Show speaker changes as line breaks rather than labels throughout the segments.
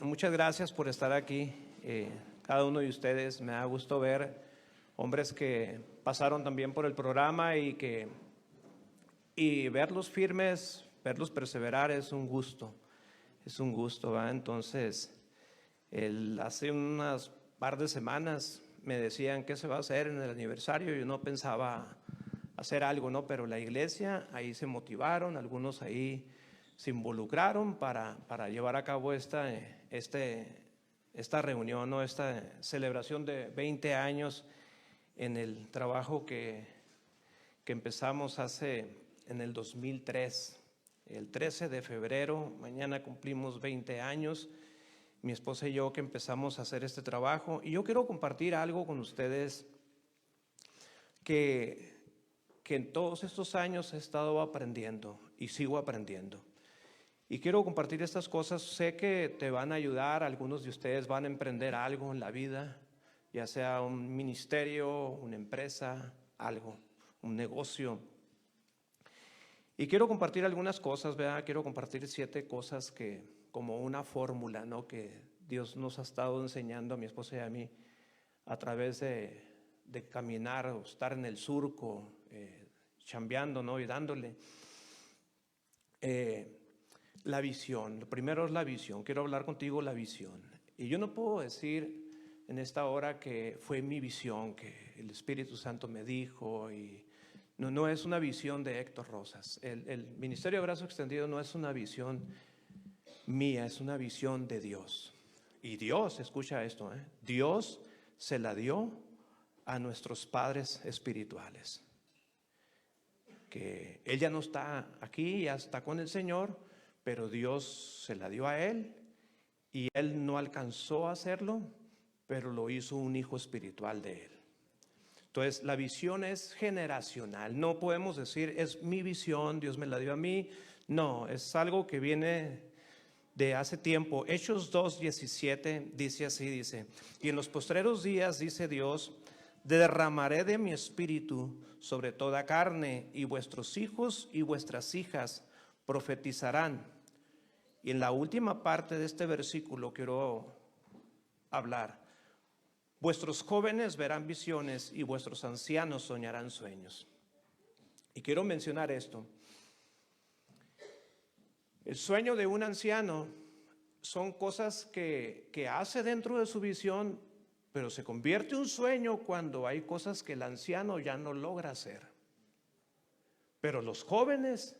Muchas gracias por estar aquí. Cada uno de ustedes, me da gusto ver hombres que pasaron también por el programa y verlos firmes, verlos perseverar es un gusto, ¿verdad? Entonces, hace unas par de semanas me decían qué se va a hacer en el aniversario. Yo no pensaba hacer algo, ¿no? Pero la iglesia, ahí se motivaron, algunos ahí se involucraron para llevar a cabo esta reunión, ¿no? Esta celebración de 20 años en el trabajo que empezamos en el 2003. El 13 de febrero, mañana cumplimos 20 años, mi esposa y yo, que empezamos a hacer este trabajo. Y yo quiero compartir algo con ustedes que en todos estos años he estado aprendiendo y sigo aprendiendo. Y quiero compartir estas cosas. Sé que te van a ayudar. Algunos de ustedes van a emprender algo en la vida, ya sea un ministerio, una empresa, algo, un negocio. Y quiero compartir algunas cosas, ¿verdad? Quiero compartir 7 cosas que, como una fórmula, ¿no?, que Dios nos ha estado enseñando a mi esposa y a mí a través de caminar o estar en el surco, chambeando, ¿no?, y dándole. La visión, lo primero es la visión. Quiero hablar contigo la visión. Y yo no puedo decir en esta hora que fue mi visión, que el Espíritu Santo me dijo. Y no es una visión de Héctor Rosas. El Ministerio de Brazo Extendido no es una visión mía, es una visión de Dios. Y Dios, escucha esto, Dios se la dio a nuestros padres espirituales. Que Él ya no está aquí, ya está con el Señor, pero Dios se la dio a Él y Él no alcanzó a hacerlo, pero lo hizo un hijo espiritual de Él. Entonces, la visión es generacional. No podemos decir, es mi visión, Dios me la dio a mí. No, es algo que viene de hace tiempo. Hechos 2:17 dice así, dice: y en los postreros días, dice Dios, derramaré de mi espíritu sobre toda carne, y vuestros hijos y vuestras hijas profetizarán. Y en la última parte de este versículo quiero hablar: vuestros jóvenes verán visiones y vuestros ancianos soñarán sueños. Y quiero mencionar esto. El sueño de un anciano son cosas que hace dentro de su visión, pero se convierte en un sueño cuando hay cosas que el anciano ya no logra hacer. Pero los jóvenes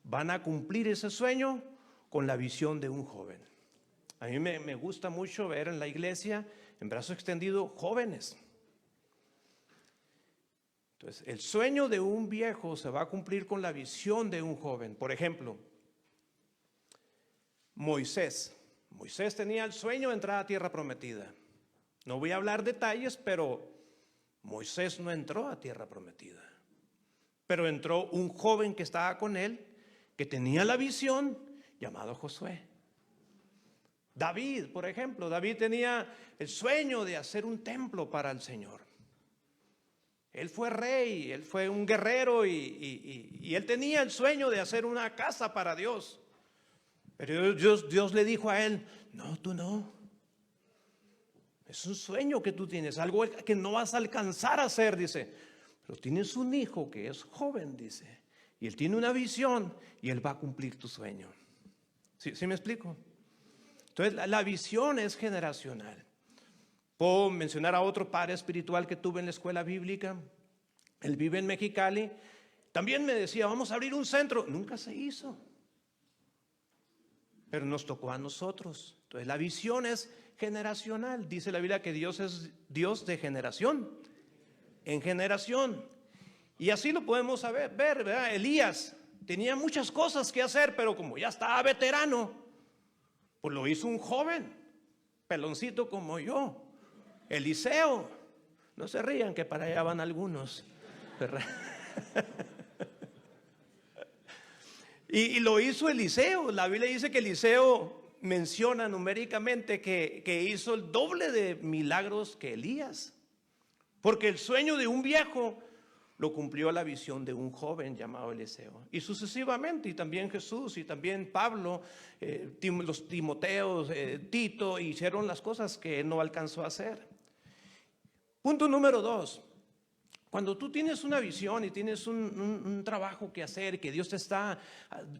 van a cumplir ese sueño con la visión de un joven. A mí me gusta mucho ver en la iglesia, en Brazo Extendido, jóvenes. Entonces, el sueño de un viejo se va a cumplir con la visión de un joven. Por ejemplo, Moisés tenía el sueño de entrar a tierra prometida. No voy a hablar detalles, pero Moisés no entró a tierra prometida. Pero entró un joven que estaba con él, que tenía la visión, llamado Josué. David, por ejemplo, David tenía el sueño de hacer un templo para el Señor. Él fue rey, él fue un guerrero y él tenía el sueño de hacer una casa para Dios. Pero Dios le dijo a él: no, tú no. Es un sueño que tú tienes, algo que no vas a alcanzar a hacer, dice. Pero tienes un hijo que es joven, dice, y él tiene una visión y él va a cumplir tu sueño. ¿Sí me explico? Entonces, la visión es generacional. Puedo mencionar a otro padre espiritual que tuve en la escuela bíblica. Él vive en Mexicali. También me decía: vamos a abrir un centro. Nunca se hizo, pero nos tocó a nosotros. Entonces, la visión es generacional. Dice la Biblia que Dios es Dios de generación en generación. Y así lo podemos ver, ¿verdad? Elías tenía muchas cosas que hacer, pero como ya estaba veterano, pues lo hizo un joven, peloncito como yo. Eliseo, no se rían que para allá van algunos, ¿verdad? Y lo hizo Eliseo. La Biblia dice que Eliseo menciona numéricamente que hizo el doble de milagros que Elías. Porque el sueño de un viejo lo cumplió la visión de un joven llamado Eliseo. Y sucesivamente, y también Jesús, y también Pablo, los Timoteos, Tito, hicieron las cosas que él no alcanzó a hacer. Punto número 2. Cuando tú tienes una visión y tienes un trabajo que hacer, que Dios te está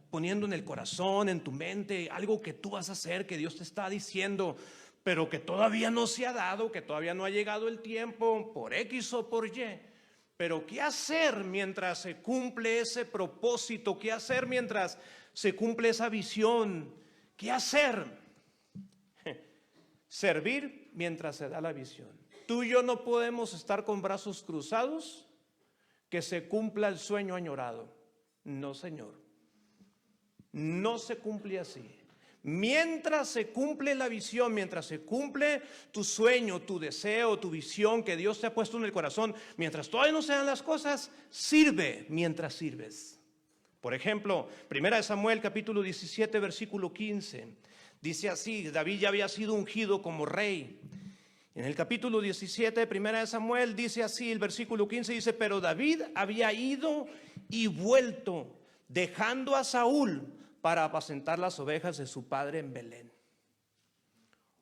poniendo en el corazón, en tu mente, algo que tú vas a hacer, que Dios te está diciendo, pero que todavía no se ha dado, que todavía no ha llegado el tiempo, por X o por Y. Pero ¿qué hacer mientras se cumple ese propósito? ¿Qué hacer mientras se cumple esa visión? ¿Qué hacer? Servir mientras se da la visión. Tú y yo no podemos estar con brazos cruzados que se cumpla el sueño añorado. No, Señor. No se cumple así. Mientras se cumple la visión, mientras se cumple tu sueño, tu deseo, tu visión que Dios te ha puesto en el corazón, mientras todavía no se dan las cosas, sirve mientras sirves. Por ejemplo, 1 Samuel capítulo 17 versículo 15, dice así: David ya había sido ungido como rey. En el capítulo 17 de 1 Samuel dice así, el versículo 15 dice: pero David había ido y vuelto, dejando a Saúl para apacentar las ovejas de su padre en Belén.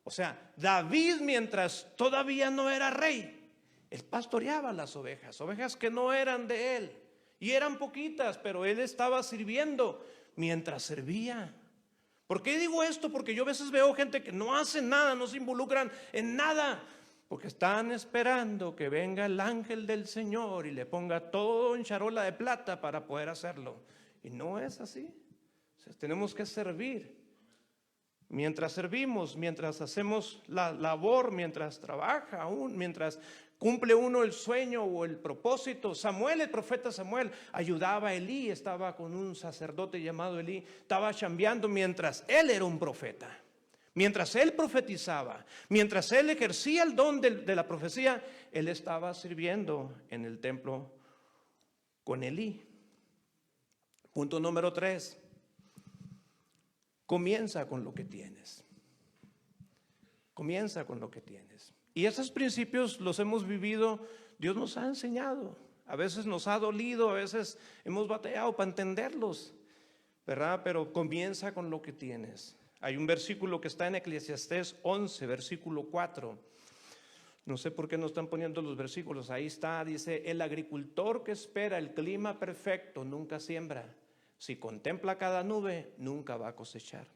O sea, David, mientras todavía no era rey, él pastoreaba las ovejas que no eran de él, y eran poquitas, pero él estaba sirviendo mientras servía. ¿Por qué digo esto? Porque yo a veces veo gente que no hace nada, no se involucran en nada, porque están esperando que venga el ángel del Señor y le ponga todo en charola de plata para poder hacerlo. Y no es así. O sea, tenemos que servir. Mientras servimos, mientras hacemos la labor, mientras trabaja aún, mientras cumple uno el sueño o el propósito. Samuel, el profeta Samuel, ayudaba a Elí, estaba con un sacerdote llamado Elí, estaba chambeando mientras él era un profeta. Mientras él profetizaba, mientras él ejercía el don de la profecía, él estaba sirviendo en el templo con Elí. Punto número 3. Comienza con lo que tienes. Comienza con lo que tienes. Y esos principios los hemos vivido, Dios nos ha enseñado. A veces nos ha dolido, a veces hemos batallado para entenderlos, ¿verdad? Pero comienza con lo que tienes. Hay un versículo que está en Eclesiastés 11, versículo 4. No sé por qué no están poniendo los versículos. Ahí está, dice: el agricultor que espera el clima perfecto nunca siembra. Si contempla cada nube, nunca va a cosechar.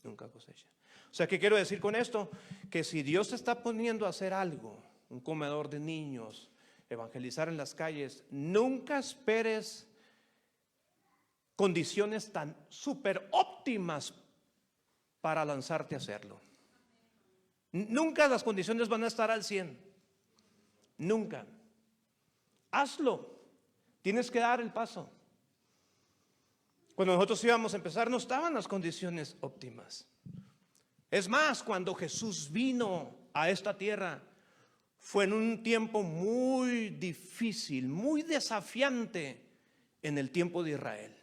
Nunca cosecha. O sea, ¿qué quiero decir con esto? Que si Dios te está poniendo a hacer algo, un comedor de niños, evangelizar en las calles, nunca esperes condiciones tan súper óptimas para lanzarte a hacerlo. Nunca las condiciones van a estar al 100. Nunca. Hazlo. Tienes que dar el paso. Cuando nosotros íbamos a empezar, no estaban las condiciones óptimas. Es más, cuando Jesús vino a esta tierra, fue en un tiempo muy difícil, muy desafiante en el tiempo de Israel.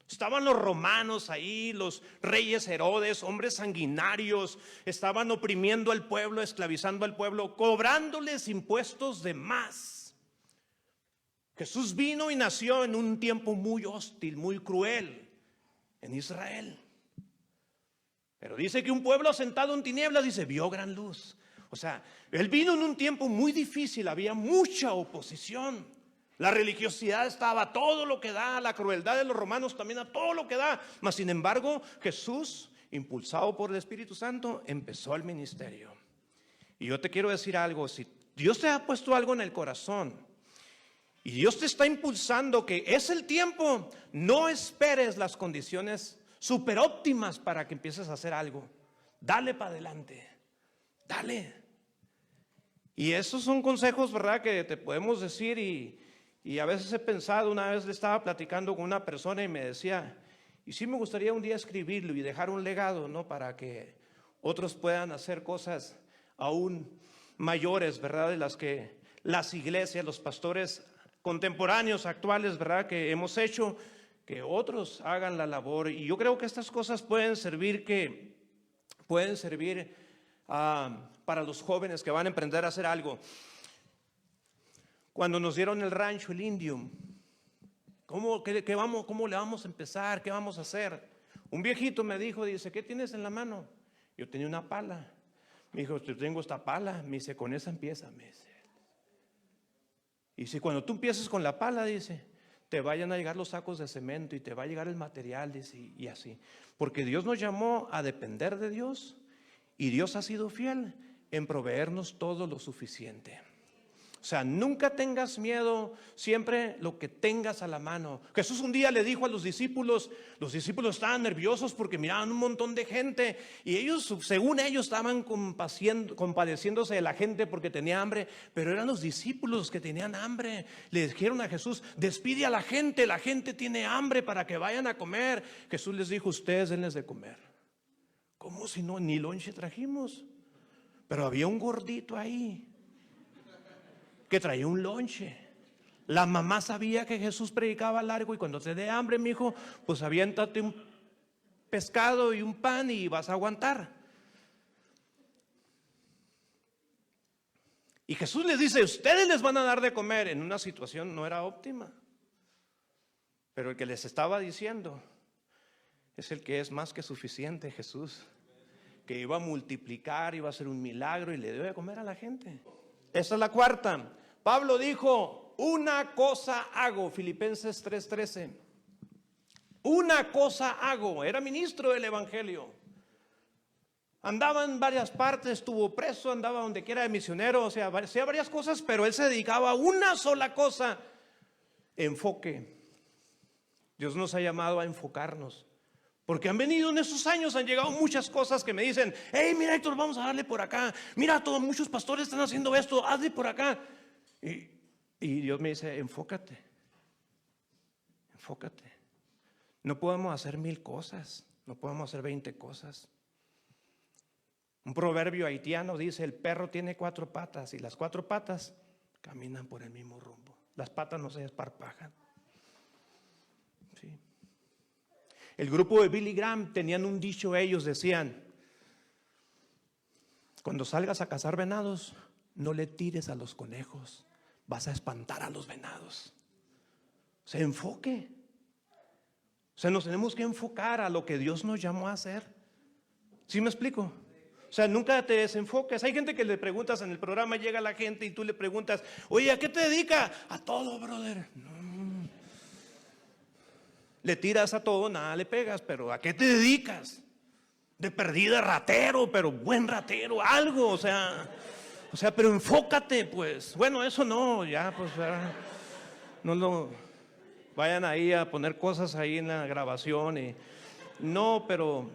Estaban los romanos ahí, los reyes Herodes, hombres sanguinarios, estaban oprimiendo al pueblo, esclavizando al pueblo, cobrándoles impuestos de más. Jesús vino y nació en un tiempo muy hostil, muy cruel en Israel. Pero dice que un pueblo sentado en tinieblas, dice, vio gran luz. O sea, él vino en un tiempo muy difícil, había mucha oposición. La religiosidad estaba a todo lo que da, la crueldad de los romanos también a todo lo que da. Mas sin embargo, Jesús, impulsado por el Espíritu Santo, empezó el ministerio. Y yo te quiero decir algo: si Dios te ha puesto algo en el corazón y Dios te está impulsando que es el tiempo, no esperes las condiciones súper óptimas para que empieces a hacer algo. Dale para adelante, dale. Y esos son consejos, ¿verdad?, que te podemos decir. Y a veces he pensado, una vez le estaba platicando con una persona y me decía, y sí me gustaría un día escribirlo y dejar un legado, ¿no?, para que otros puedan hacer cosas aún mayores, ¿verdad?, de las que las iglesias, los pastores contemporáneos, actuales, ¿verdad?, que hemos hecho, que otros hagan la labor. Y yo creo que estas cosas pueden servir para los jóvenes que van a emprender a hacer algo. Cuando nos dieron el rancho, el Indium, ¿cómo le vamos a empezar? ¿Qué vamos a hacer? Un viejito me dijo, dice, ¿qué tienes en la mano? Yo tenía una pala. Me dijo, yo tengo esta pala. Me dice, con esa empieza, me dice. Y si cuando tú empieces con la pala, dice, te vayan a llegar los sacos de cemento y te va a llegar el material, dice, y así. Porque Dios nos llamó a depender de Dios y Dios ha sido fiel en proveernos todo lo suficiente. O sea, nunca tengas miedo, siempre lo que tengas a la mano. Jesús un día le dijo a los discípulos estaban nerviosos porque miraban un montón de gente y ellos, según ellos, estaban compadeciéndose de la gente porque tenía hambre, pero eran los discípulos que tenían hambre. Le dijeron a Jesús, despide a la gente tiene hambre para que vayan a comer. Jesús les dijo, ustedes denles de comer. ¿Cómo si no? Ni lonche trajimos, pero había un gordito ahí que traía un lonche. La mamá sabía que Jesús predicaba largo y cuando te dé hambre, mi hijo, pues aviéntate un pescado y un pan y vas a aguantar. Y Jesús les dice, ustedes les van a dar de comer. En una situación no era óptima, pero el que les estaba diciendo es el que es más que suficiente, Jesús, que iba a multiplicar, iba a hacer un milagro y le dio de comer a la gente. Esa es la cuarta. Pablo dijo, una cosa hago, Filipenses 3:13. Una cosa hago, era ministro del evangelio. Andaba en varias partes, estuvo preso, andaba donde quiera de misionero, o sea, hacía varias cosas, pero él se dedicaba a una sola cosa, enfoque. Dios nos ha llamado a enfocarnos. Porque han venido en esos años, han llegado muchas cosas que me dicen, hey, mira Héctor, vamos a darle por acá. Mira, muchos pastores están haciendo esto, hazle por acá. Y Dios me dice, enfócate. No podemos hacer 1000 cosas, no podemos hacer 20 cosas. Un proverbio haitiano dice, el perro tiene 4 patas y las 4 patas caminan por el mismo rumbo. Las patas no se desparpajan. Sí. El grupo de Billy Graham tenían un dicho, ellos decían, cuando salgas a cazar venados, no le tires a los conejos, vas a espantar a los venados. Se enfoque. O sea, nos tenemos que enfocar a lo que Dios nos llamó a hacer. ¿Sí me explico? O sea, nunca te desenfoques. Hay gente que le preguntas en el programa, llega la gente y tú le preguntas, oye, ¿a qué te dedicas? A todo, brother. No. Le tiras a todo, nada le pegas, pero ¿a qué te dedicas? De perdida ratero, pero buen ratero, algo, o sea, pero enfócate, pues. Bueno, eso no, ya, pues, no lo vayan ahí a poner cosas ahí en la grabación y no, pero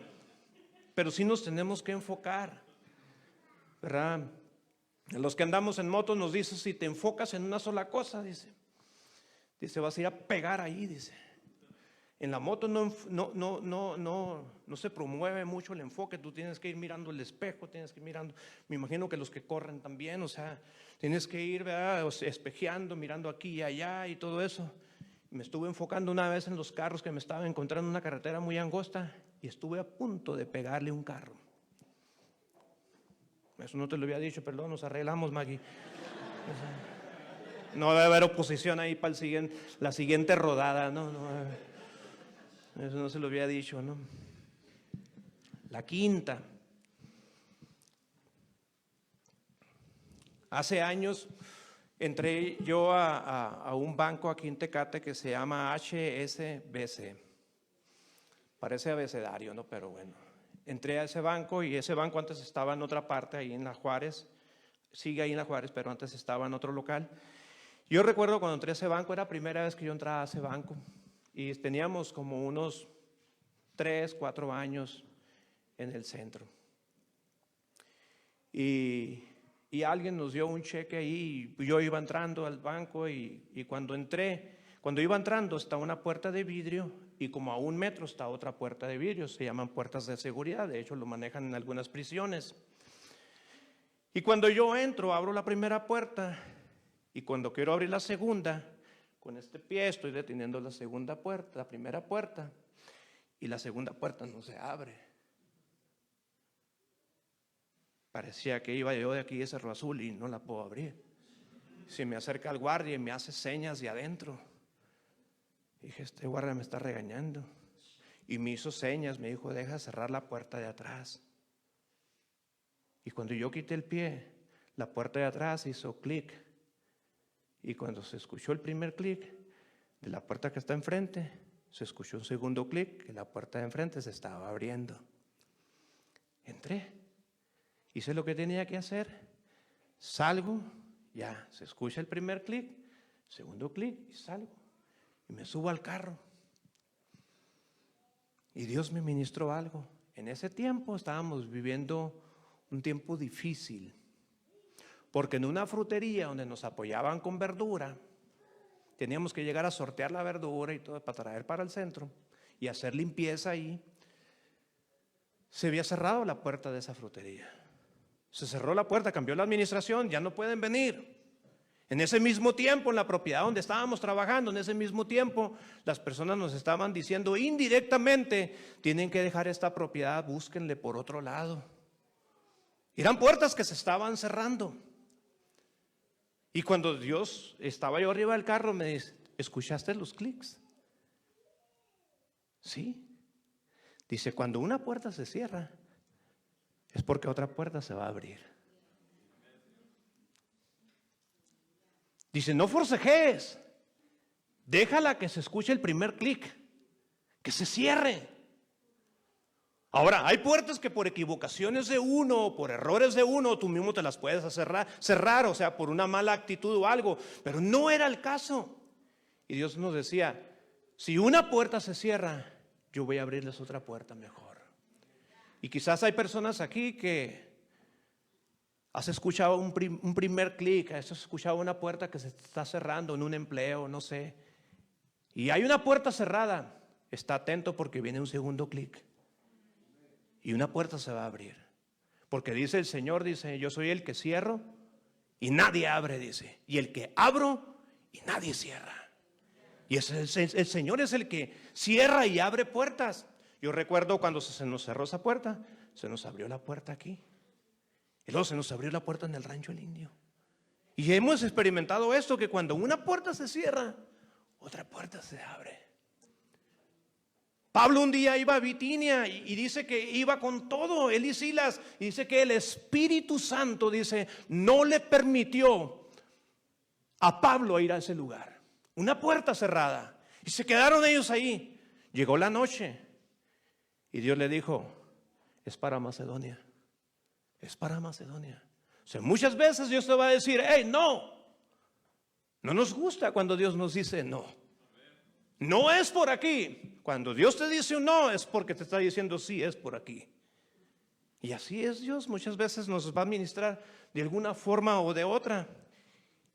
sí nos tenemos que enfocar, ¿verdad? Los que andamos en moto nos dice, si te enfocas en una sola cosa, dice, vas a ir a pegar ahí, dice. En la moto no se promueve mucho el enfoque, tú tienes que ir mirando el espejo, tienes que ir mirando, me imagino que los que corren también, o sea, tienes que ir, ¿verdad? Espejeando, mirando aquí y allá y todo eso. Me estuve enfocando una vez en los carros que me estaba encontrando en una carretera muy angosta y estuve a punto de pegarle un carro. Eso no te lo había dicho, perdón, nos arreglamos, Maggie. No debe haber oposición ahí para la siguiente rodada, no. Eso no se lo había dicho, ¿no? La quinta. Hace años entré yo a un banco aquí en Tecate que se llama HSBC. Parece abecedario, ¿no? Pero bueno. Entré a ese banco y ese banco antes estaba en otra parte, ahí en La Juárez. Sigue ahí en La Juárez, pero antes estaba en otro local. Yo recuerdo cuando entré a ese banco, era la primera vez que yo entraba a ese banco. Y teníamos como unos 3, 4 años en el centro. Y alguien nos dio un cheque ahí. Y yo iba entrando al banco y cuando iba entrando está una puerta de vidrio y como a 1 metro está otra puerta de vidrio. Se llaman puertas de seguridad, de hecho lo manejan en algunas prisiones. Y cuando yo entro, abro la primera puerta y cuando quiero abrir la segunda, con este pie estoy deteniendo la primera puerta, y la segunda puerta no se abre. Parecía que iba yo de aquí de Cerro Azul y no la puedo abrir. se me acerca el guardia y me hace señas de adentro. Dije, este guardia me está regañando. Y me hizo señas, me dijo, deja cerrar la puerta de atrás. Y cuando yo quité el pie, la puerta de atrás hizo clic. Y cuando se escuchó el primer clic de la puerta que está enfrente, se escuchó un segundo clic, que la puerta de enfrente se estaba abriendo. Entré, hice lo que tenía que hacer, salgo, ya se escucha el primer clic, segundo clic y salgo. Y me subo al carro. Y Dios me ministró algo. En ese tiempo estábamos viviendo un tiempo difícil, porque en una frutería donde nos apoyaban con verdura, teníamos que llegar a sortear la verdura y todo para traer para el centro y hacer limpieza ahí. Se había cerrado la puerta de esa frutería. Se cerró la puerta, cambió la administración, ya no pueden venir. En ese mismo tiempo, en la propiedad donde estábamos trabajando, en ese mismo tiempo, las personas nos estaban diciendo indirectamente, tienen que dejar esta propiedad, búsquenle por otro lado. Eran puertas que se estaban cerrando. Y cuando Dios, estaba yo arriba del carro, me dice, ¿escuchaste los clics? Sí. Dice, cuando una puerta se cierra, es porque otra puerta se va a abrir. Dice, no forcejes, déjala que se escuche el primer clic, que se cierre. Ahora, hay puertas que por equivocaciones de uno, por errores de uno, tú mismo te las puedes cerrar, o sea, por una mala actitud o algo, pero no era el caso. Y Dios nos decía, si una puerta se cierra, yo voy a abrirles otra puerta mejor. Y quizás hay personas aquí que has escuchado un primer clic, has escuchado una puerta que se está cerrando en un empleo, no sé. Y hay una puerta cerrada, está atento porque viene un segundo clic. Y una puerta se va a abrir. Porque dice el Señor, dice, yo soy el que cierro y nadie abre, dice. Y el que abro y nadie cierra. Y el Señor es el que cierra y abre puertas. Yo recuerdo cuando se nos cerró esa puerta, se nos abrió la puerta aquí. Y luego se nos abrió la puerta en el Rancho El Indio. Y hemos experimentado esto, que cuando una puerta se cierra, otra puerta se abre. Pablo un día iba a Bitinia y dice que iba con todo, él y Silas, y dice que el Espíritu Santo, dice, no le permitió a Pablo ir a ese lugar. Una puerta cerrada. Y se quedaron ellos ahí. Llegó la noche y Dios le dijo, es para Macedonia. Es para Macedonia. O sea, muchas veces Dios te va a decir, hey, no. No nos gusta cuando Dios nos dice no. No es por aquí. Cuando Dios te dice un no, es porque te está diciendo sí, es por aquí. Y así es Dios. Muchas veces nos va a ministrar de alguna forma o de otra.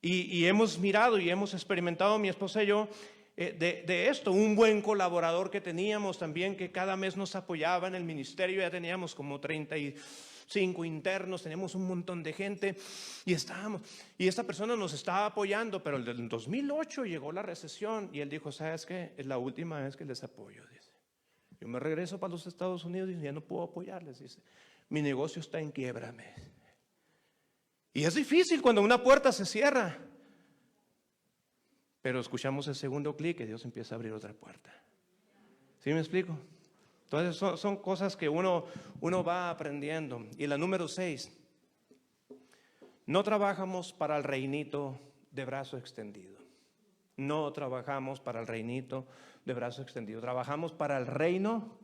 Y hemos mirado y hemos experimentado, mi esposa y yo, de esto. Un buen colaborador que teníamos también, que cada mes nos apoyaba en el ministerio. Ya teníamos como 35 internos, teníamos un montón de gente y esta persona nos estaba apoyando, pero en el 2008 llegó la recesión y él dijo, ¿sabes qué? Es la última vez que les apoyo, dice. Yo me regreso para los Estados Unidos y ya no puedo apoyarles, dice. Mi negocio está en quiebra. Y es difícil cuando una puerta se cierra, pero escuchamos el segundo clic y Dios empieza a abrir otra puerta. ¿Sí me explico? Entonces son cosas que uno va aprendiendo. Y la número 6, no trabajamos para el reinito de brazo extendido. No trabajamos para el reinito de brazo extendido. Trabajamos para el reino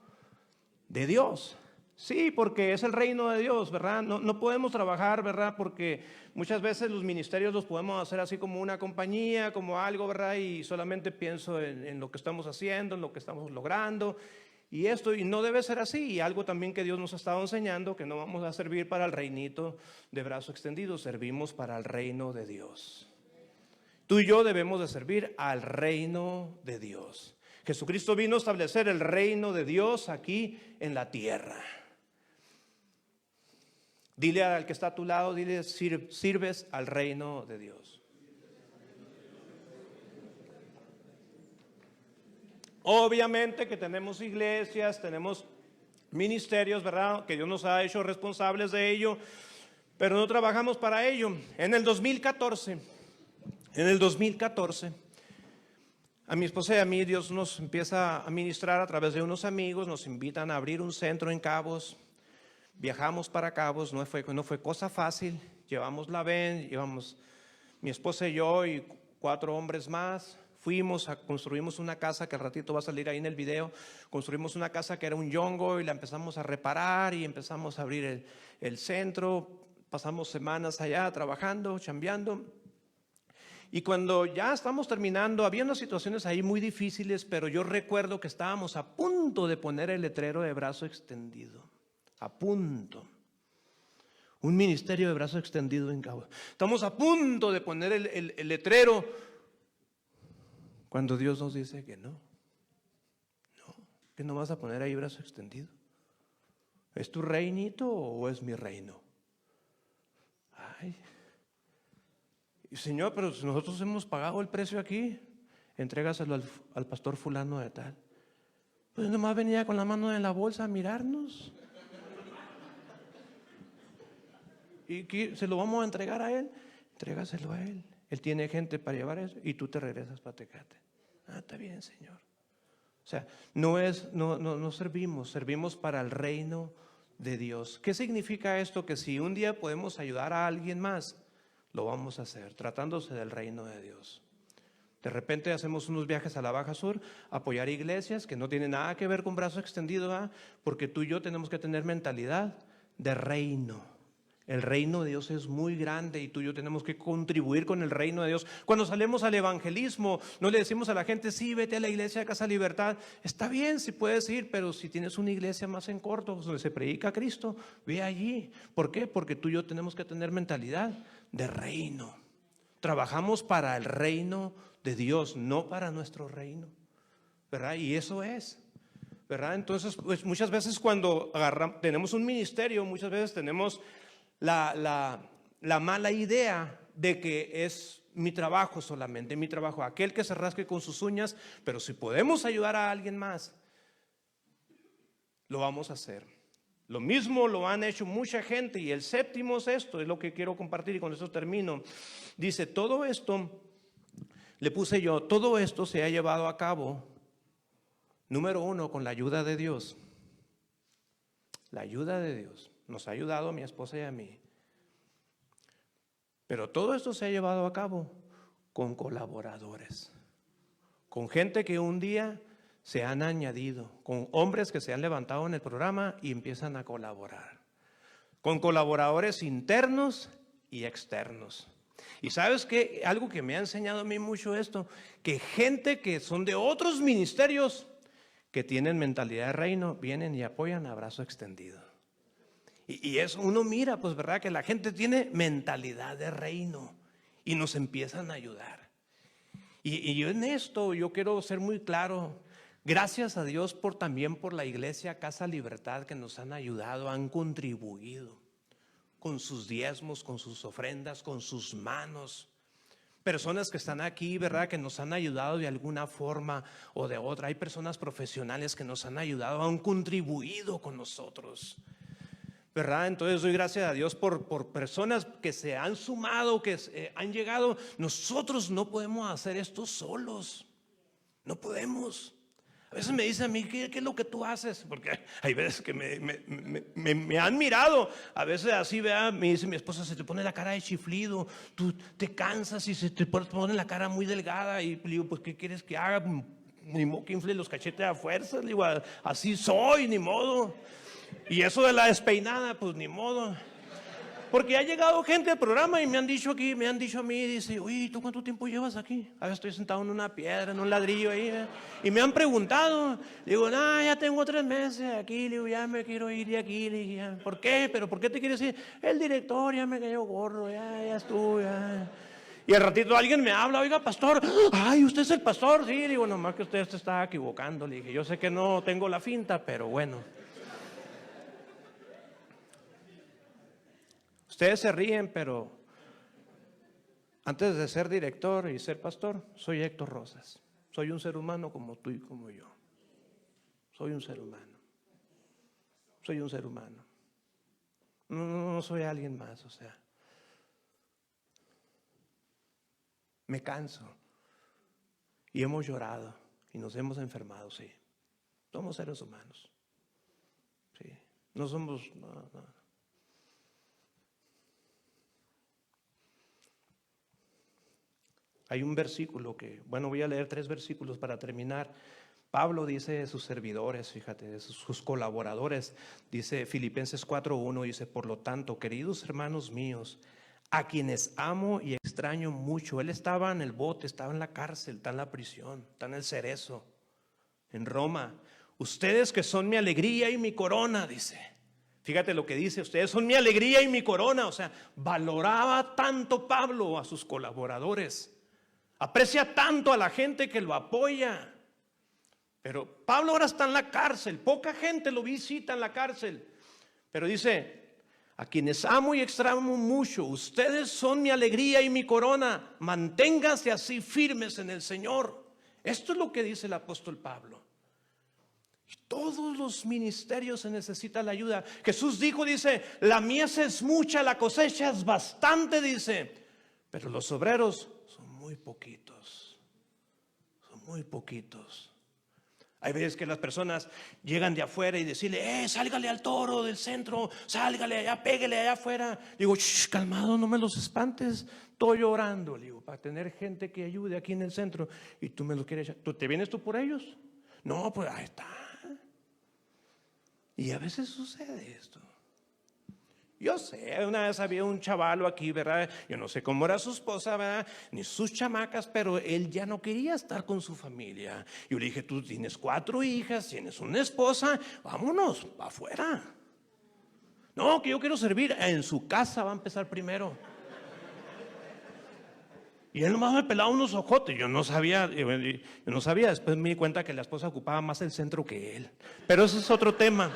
de Dios. Sí, porque es el reino de Dios, ¿verdad? No podemos trabajar, ¿verdad? Porque muchas veces los ministerios los podemos hacer así como una compañía, como algo, ¿verdad? Y solamente pienso en lo que estamos haciendo, en lo que estamos logrando. Y no debe ser así. Y algo también que Dios nos ha estado enseñando, que no vamos a servir para el reinito de brazo extendido, servimos para el reino de Dios. Tú y yo debemos de servir al reino de Dios. Jesucristo vino a establecer el reino de Dios aquí en la tierra. Dile al que está a tu lado, dile, sirves al reino de Dios. Obviamente que tenemos iglesias, tenemos ministerios, ¿verdad? Que Dios nos ha hecho responsables de ello, pero no trabajamos para ello. En el 2014, En el 2014, a mi esposa y a mí Dios nos empieza a ministrar a través de unos amigos, nos invitan a abrir un centro en Cabos. Viajamos para Cabos, no fue cosa fácil. Llevamos la van, llevamos mi esposa y yo y 4 hombres más. Construimos una casa que al ratito va a salir ahí en el video. Construimos una casa que era un yongo y la empezamos a reparar y empezamos a abrir el centro. Pasamos semanas allá trabajando, chambeando. Y cuando ya estamos terminando, había unas situaciones ahí muy difíciles, pero yo recuerdo que estábamos a punto de poner el letrero de brazo extendido. A punto. Un ministerio de brazo extendido en Cabo. Estamos a punto de poner el letrero cuando Dios nos dice que no, que no vas a poner ahí brazo extendido. ¿Es tu reinito o es mi reino? Ay, Señor, pero si nosotros hemos pagado el precio aquí, entrégaselo al pastor fulano de tal. Pues nomás venía con la mano en la bolsa a mirarnos. ¿Y qué, se lo vamos a entregar a él? Entrégaselo a él. Él tiene gente para llevar eso y tú te regresas para Tecate. Está bien, Señor. O sea, no servimos para el reino de Dios. ¿Qué significa esto? Que si un día podemos ayudar a alguien más, lo vamos a hacer, tratándose del reino de Dios. De repente hacemos unos viajes a la Baja Sur, apoyar iglesias que no tienen nada que ver con brazo extendido, ¿verdad? Porque tú y yo tenemos que tener mentalidad de reino. El reino de Dios es muy grande y tú y yo tenemos que contribuir con el reino de Dios. Cuando salimos al evangelismo, no le decimos a la gente, sí, vete a la iglesia de Casa Libertad. Está bien si puedes ir, pero si tienes una iglesia más en corto, donde se predica a Cristo, ve allí. ¿Por qué? Porque tú y yo tenemos que tener mentalidad de reino. Trabajamos para el reino de Dios, no para nuestro reino, ¿verdad? Y eso es, ¿verdad? Entonces, pues muchas veces cuando tenemos un ministerio, muchas veces tenemos la mala idea de que es mi trabajo solamente, mi trabajo, aquel que se rasque con sus uñas, pero si podemos ayudar a alguien más, lo vamos a hacer. Lo mismo lo han hecho mucha gente. Y el séptimo es esto, es lo que quiero compartir y con eso termino. Dice, todo esto, le puse yo, todo esto se ha llevado a cabo, número 1, con la ayuda de Dios. La ayuda de Dios nos ha ayudado a mi esposa y a mí. Pero todo esto se ha llevado a cabo con colaboradores, con gente que un día se han añadido, con hombres que se han levantado en el programa y empiezan a colaborar, con colaboradores internos y externos. Y sabes que algo que me ha enseñado a mí mucho esto, que gente que son de otros ministerios que tienen mentalidad de reino, vienen y apoyan a brazo extendido. Y eso uno mira, pues verdad, que la gente tiene mentalidad de reino y nos empiezan a ayudar. Y yo en esto, yo quiero ser muy claro. Gracias a Dios también por la iglesia Casa Libertad, que nos han ayudado, han contribuido con sus diezmos, con sus ofrendas, con sus manos. Personas que están aquí, ¿verdad?, que nos han ayudado de alguna forma o de otra. Hay personas profesionales que nos han ayudado, han contribuido con nosotros, ¿verdad? Entonces doy gracias a Dios por personas que se han sumado, que han llegado. Nosotros no podemos hacer esto solos, no podemos. A veces me dicen a mí, ¿qué es lo que tú haces? Porque hay veces que me han mirado. A veces así, vea, me dice mi esposa, se te pone la cara de chiflido, tú te cansas y se te pone la cara muy delgada. Y le digo, pues ¿qué quieres que haga? Ni modo que infle los cachetes a fuerza. Le digo, así soy, ni modo. Y eso de la despeinada, pues ni modo. Porque ha llegado gente al programa y me han dicho a mí, dice, oye, ¿tú cuánto tiempo llevas aquí? A veces estoy sentado en una piedra, en un ladrillo ahí, ¿eh? Y me han preguntado. Digo, ya tengo 3 meses aquí, digo, ya me quiero ir de aquí. Digo, ¿por qué? ¿Pero por qué te quieres ir? El director ya me cayó gordo, ya estuve, ya. Y al ratito alguien me habla, oiga, pastor, ay, ¿usted es el pastor? Sí, digo, nomás que usted se está equivocando. Le dije, yo sé que no tengo la finta, pero bueno. Ustedes se ríen, pero antes de ser director y ser pastor, soy Héctor Rosas. Soy un ser humano como tú y como yo. Soy un ser humano. Soy un ser humano. No soy alguien más, o sea. me canso. Y hemos llorado y nos hemos enfermado, sí. Somos seres humanos. Sí. No somos... No. Hay un versículo que, bueno, voy a leer 3 versículos para terminar. Pablo dice de sus servidores, fíjate, de sus colaboradores, dice Filipenses 4:1, dice: por lo tanto, queridos hermanos míos, a quienes amo y extraño mucho. Él estaba en el bote, estaba en la cárcel, está en la prisión, está en el Cerezo, en Roma. Ustedes que son mi alegría y mi corona, dice. Fíjate lo que dice: ustedes son mi alegría y mi corona. O sea, valoraba tanto Pablo a sus colaboradores. Aprecia tanto a la gente que lo apoya. Pero Pablo ahora está en la cárcel. Poca gente lo visita en la cárcel. Pero dice: a quienes amo y extraño mucho, ustedes son mi alegría y mi corona. Manténganse así firmes en el Señor. Esto es lo que dice el apóstol Pablo. Y todos los ministerios se necesita la ayuda. Jesús dijo, dice: la mies es mucha, la cosecha es bastante, dice, pero los obreros son muy poquitos. Son muy poquitos. Hay veces que las personas llegan de afuera y decirle: sálgale al toro del centro, sálgale allá, pégale allá afuera. Digo: calmado, no me los espantes, estoy orando. Le digo, para tener gente que ayude aquí en el centro, y tú me los quieres echar. ¿Te vienes tú por ellos? No, pues ahí está. Y a veces sucede esto. Yo sé, una vez había un chavalo aquí, ¿verdad? Yo no sé cómo era su esposa, ¿verdad? Ni sus chamacas, pero él ya no quería estar con su familia. Yo le dije: tú tienes 4 hijas, tienes una esposa, vámonos, afuera. No, que yo quiero servir. En su casa va a empezar primero. Y él nomás me pelaba unos ojotes. Yo no sabía. Después me di cuenta que la esposa ocupaba más el centro que él. Pero ese es otro tema.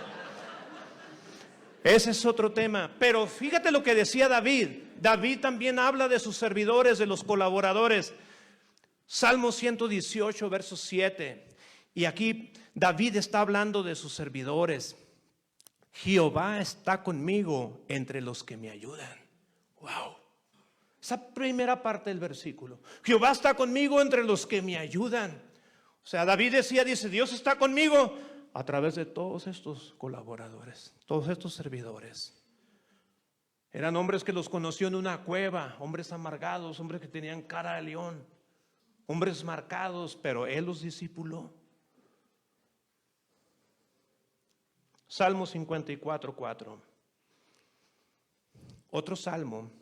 Ese es otro tema. Pero fíjate lo que decía David. David también habla de sus servidores, de los colaboradores. Salmo 118, verso 7. Y aquí David está hablando de sus servidores. Jehová está conmigo entre los que me ayudan. Wow. Esa primera parte del versículo. Jehová está conmigo entre los que me ayudan. O sea, David dice: Dios está conmigo a través de todos estos colaboradores, todos estos servidores. Eran hombres que los conoció en una cueva, hombres amargados, hombres que tenían cara de león, hombres marcados, pero él los discipuló. Salmo 54:4. Otro salmo.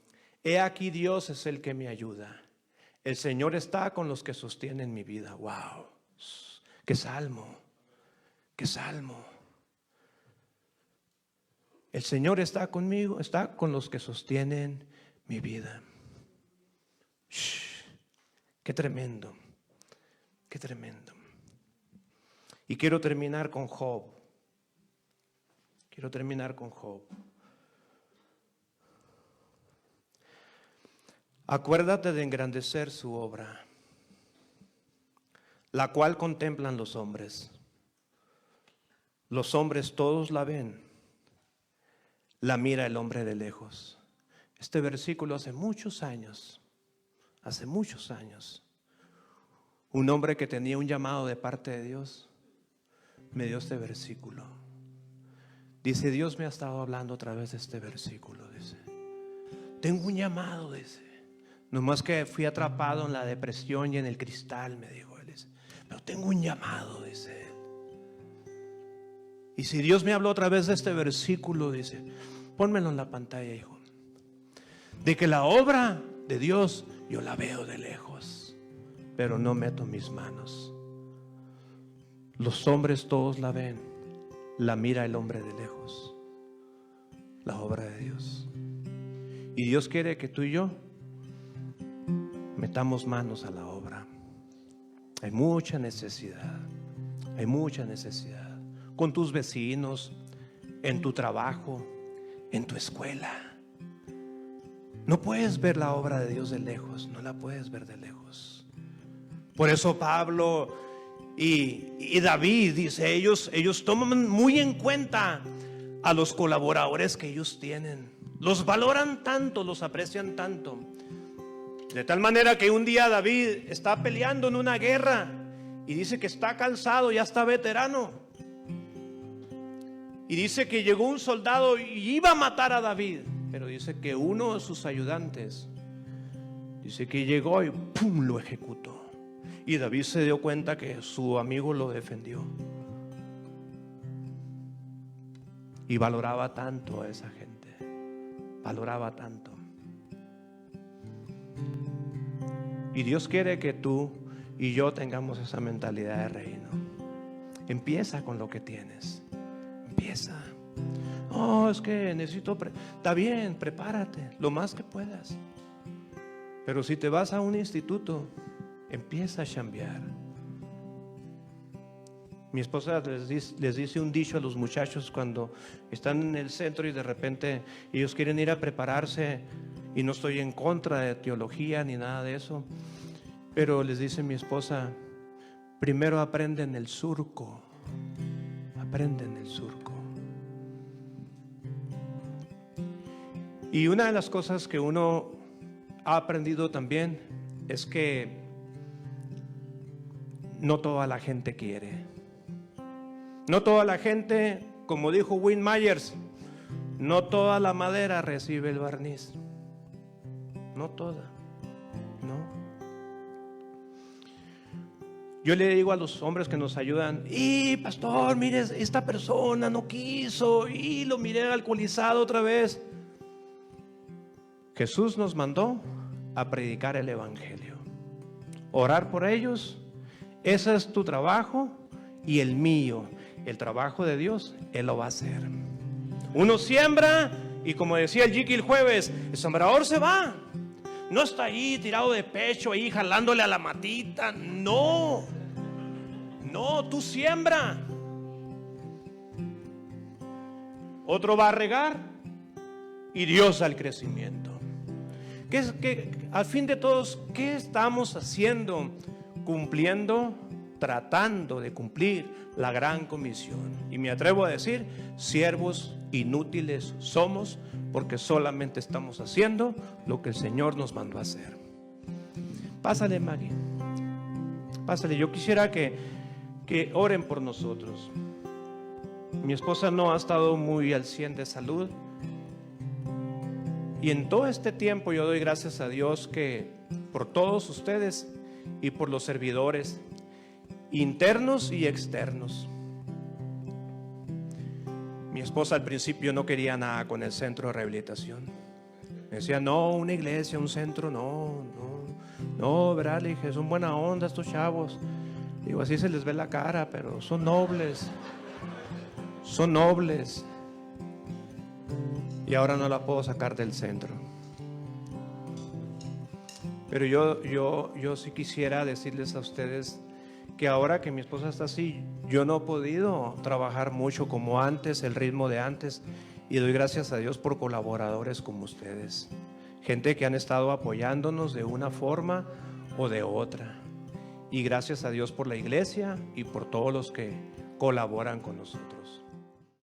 He aquí, Dios es el que me ayuda. El Señor está con los que sostienen mi vida. Wow, qué salmo. Qué salmo. El Señor está conmigo, está con los que sostienen mi vida. Qué tremendo. Qué tremendo. Y quiero terminar con Job. Acuérdate de engrandecer su obra, la cual contemplan los hombres. Los hombres todos la ven, la mira el hombre de lejos. Este versículo hace muchos años, un hombre que tenía un llamado de parte de Dios, me dio este versículo. Dice: Dios me ha estado hablando a través de este versículo. Dice: tengo un llamado, dice. Nomás que fui atrapado en la depresión y en el cristal, me dijo él. Dice: pero tengo un llamado, dice. Y si Dios me habló a través de este versículo, dice, pónmelo en la pantalla, hijo. De que la obra de Dios yo la veo de lejos, pero no meto mis manos. Los hombres todos la ven, la mira el hombre de lejos, la obra de Dios. Y Dios quiere que tú y yo metamos manos a la obra. Hay mucha necesidad, con tus vecinos, en tu trabajo, en tu escuela. No puedes ver la obra de Dios de lejos, no la puedes ver de lejos. Por eso Pablo y David, dice, ellos toman muy en cuenta a los colaboradores que ellos tienen. Los valoran tanto, los aprecian tanto. De tal manera que un día David está peleando en una guerra y dice que está cansado, ya está veterano. Y dice que llegó un soldado y iba a matar a David, pero dice que uno de sus ayudantes, dice que llegó y ¡pum!, lo ejecutó. Y David se dio cuenta que su amigo lo defendió. Y valoraba tanto a esa gente, valoraba tanto. Y Dios quiere que tú y yo tengamos esa mentalidad de reino. Empieza con lo que tienes. Empieza. Oh, es que necesito. Está bien, prepárate lo más que puedas. Pero si te vas a un instituto, empieza a chambear. Mi esposa les dice un dicho a los muchachos cuando están en el centro y de repente ellos quieren ir a prepararse. Y no estoy en contra de teología ni nada de eso, pero les dice mi esposa: primero aprenden el surco. Aprenden el surco. Y una de las cosas que uno ha aprendido también es que no toda la gente quiere. No toda la gente, como dijo Win Myers, no toda la madera recibe el barniz. No toda, no. Yo le digo a los hombres que nos ayudan: y pastor, mire, esta persona no quiso, y lo miré alcoholizado otra vez. Jesús nos mandó a predicar el evangelio, orar por ellos. Ese es tu trabajo y el mío. El trabajo de Dios, Él lo va a hacer. Uno siembra y, como decía el Jiki el jueves, el sembrador se va. No está ahí tirado de pecho, ahí jalándole a la matita. No, no, tú siembra. Otro va a regar y Dios da el crecimiento. Al fin de todos, ¿qué estamos haciendo? Cumpliendo, tratando de cumplir la gran comisión. Y me atrevo a decir, siervos inútiles somos, porque solamente estamos haciendo lo que el Señor nos mandó a hacer. Pásale, Maggie. Pásale. Yo quisiera que oren por nosotros. Mi esposa no ha estado muy al 100 de salud. Y en todo este tiempo yo doy gracias a Dios que por todos ustedes y por los servidores internos y externos. Mi esposa al principio no quería nada con el centro de rehabilitación. Me decía: no, una iglesia, un centro, no, ¿verdad? Le dije: son buena onda estos chavos. Digo, así se les ve la cara, pero son nobles. Son nobles. Y ahora no la puedo sacar del centro. Pero yo sí quisiera decirles a ustedes que ahora que mi esposa está así, yo no he podido trabajar mucho como antes, el ritmo de antes, y doy gracias a Dios por colaboradores como ustedes, gente que han estado apoyándonos de una forma o de otra, y gracias a Dios por la iglesia y por todos los que colaboran con nosotros.